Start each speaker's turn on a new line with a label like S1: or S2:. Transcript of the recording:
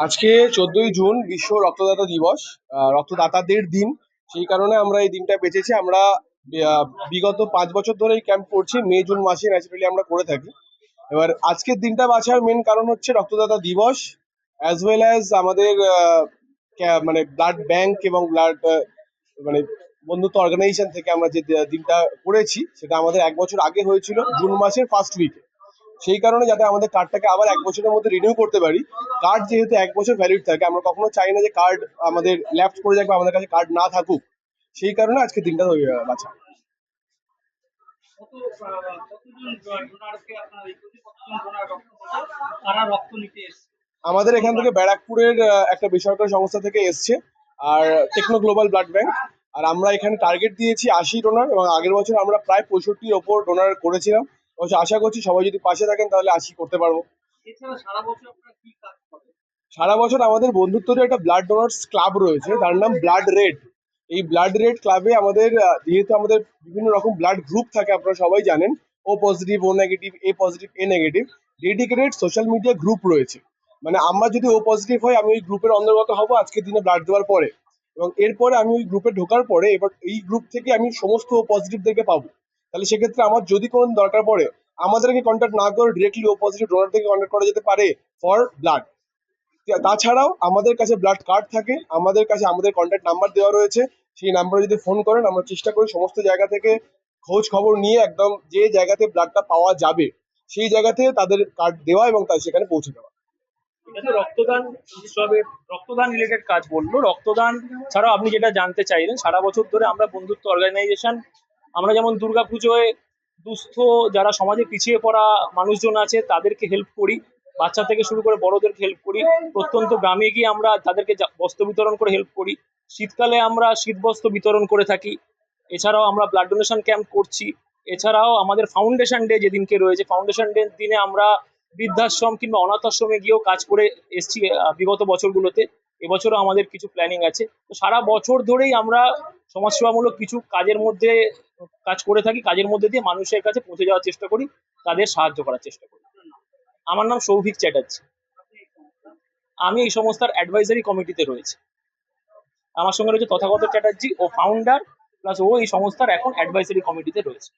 S1: আজকে 14ই জুন বিশ্ব রক্তদাতা দিবস। রক্তদাতাদের দিন। সেই কারণে আমরা এই দিনটা বেছেছি। আমরা আহ, বিগত 5 বছর ধরে এই ক্যাম্প করছি। মে জুন মাসে ন্যাচারালি আমরা করে থাকি। এবার আজকের দিনটা বাছার মেন কারণ হচ্ছে রক্তদাতা দিবস, অ্যাজ ওয়েল অ্যাজ আমাদের মানে ব্লাড ব্যাংক এবং ব্লাড মানে বন্ধুত্ব অর্গানাইজেশন থেকে আমরা যে দিনটা করেছি সেটা আমাদের 1 বছর আগে হয়েছিল জুন মাসের ফার্স্ট উইকে। সেই কারণে যাতে আমাদের কার্ডটাকে আবার 1 বছরের মধ্যে রিনিউ করতে পারি। কার্ড যেহেতু 1 বছর ভ্যালিড থাকে, আমরা কখনো চাই না যে কার্ড আমাদের ল্যাপস করে যাক বা আমাদের কাছে কার্ড না থাকুক। সেই কারণে আজকে দিনটা বাছা।
S2: কত কতজন ডোনারকে আপনার এই প্রতি কতজন ডোনার রক্ত দেবে? কারা রক্ত নিতে এসছে?
S1: আমাদের এখান থেকে ব্যারাকপুরের একটা বেসরকারি সংস্থা থেকে এসছে, আর টেকনো গ্লোবাল ব্লাড ব্যাংক। আর আমরা এখানে টার্গেট দিয়েছি 80 ডোনার, এবং আগের বছর আমরা প্রায় 65-র ওপর ডোনার করেছিলাম। অবশ্য আশা করছি সবাই যদি পাশে থাকেন তাহলে 80 করতে পারবো।
S2: এছাড়া সারা বছর আপনারা কি কাজ করেন?
S1: সারা বছর আমাদের বন্ধুত্বের একটা ব্লাড ডোনার্স ক্লাব রয়েছে, তার নাম ব্লাড রেড। এই ব্লাড রেড ক্লাবে আমাদের যেহেতু আমাদের বিভিন্ন রকম ব্লাড গ্রুপ থাকে, আপনারা সবাই জানেন, O positive, O negative, A positive, A negative, dedicated social media group রয়েছে। মানে আমরা যদি ও পজিটিভ হয় আমি ওই গ্রুপের অন্তর্গত হব আজকের দিনে ব্লাড দেওয়ার পরে, এবং এরপরে আমি ওই গ্রুপে ঢোকার পরে এবার এই গ্রুপ থেকে আমি সমস্ত ও পজিটিভদেরকে পাবো। তাহলে সেক্ষেত্রে আমার যদি কোনো দরকার পড়ে আমাদেরকে কন্ট্যাক্ট না করে ডিরেক্টলি ও পজিটিভ ডোনার থেকে কন্ট্যাক্ট করা যেতে পারে ফর ব্লাড। তাছাড়াও আমাদের কাছে ব্লাড কার্ড থাকে, আমাদের কাছে আমাদের কন্ট্যাক্ট নাম্বার দেওয়া রয়েছে। সেই নাম্বারে যদি ফোন করেন আমরা চেষ্টা করি সমস্ত জায়গা থেকে খোঁজ খবর নিয়ে একদম যে জায়গাতে ব্লাডটা পাওয়া যাবে সেই জায়গাতে তাদের কার্ড দেওয়া এবং তার সেখানে পৌঁছে দেওয়া।
S3: এটা তো রক্তদান উৎসবের রক্তদান রিলেটেড কাজ বললো। রক্তদান ছাড়াও আপনি যেটা জানতে চাইলেন, সারা বছর ধরে আমরা বন্ধুত্ব অর্গানাইজেশন, আমরা যেমন দুর্গাপুজোয় দুস্থ যারা সমাজে পিছিয়ে পড়া মানুষজন আছে তাদেরকে হেল্প করি, বাচ্চা থেকে শুরু করে বড়দেরকে হেল্প করি। প্রত্যন্ত গ্রামে গিয়ে আমরা তাদেরকে বস্ত্র বিতরণ করে হেল্প করি। শীতকালে আমরা শীতবস্ত্র বিতরণ করে থাকি। এছাড়াও আমরা ব্লাড ডোনেশন ক্যাম্প করছি। এছাড়াও আমাদের ফাউন্ডেশন ডে যেদিনকে রয়েছে, ফাউন্ডেশন ডে দিনে আমরা বৃদ্ধাশ্রম কিংবা অনাথ আশ্রমে গিয়েও কাজ করে এসছি বিগত বছরগুলোতে। এবছরও আমাদের কিছু প্ল্যানিং আছে। তো সারা বছর ধরেই আমরা সমাজসেবামূলক কিছু কাজের মধ্যে কাজ করে থাকি, কাজের মধ্যে দিয়ে মানুষের কাছে পৌঁছে যাওয়ার চেষ্টা করি, তাদের সাহায্য করার চেষ্টা করি। আমার নাম সৌভিক চ্যাটার্জি। আমি এই সংস্থার অ্যাডভাইজারি কমিটিতে রয়েছে। আমার সঙ্গে রয়েছে তথাগত চ্যাটার্জি, ও ফাউন্ডার, প্লাস ও এই সংস্থার এখন অ্যাডভাইজারি কমিটিতে রয়েছে।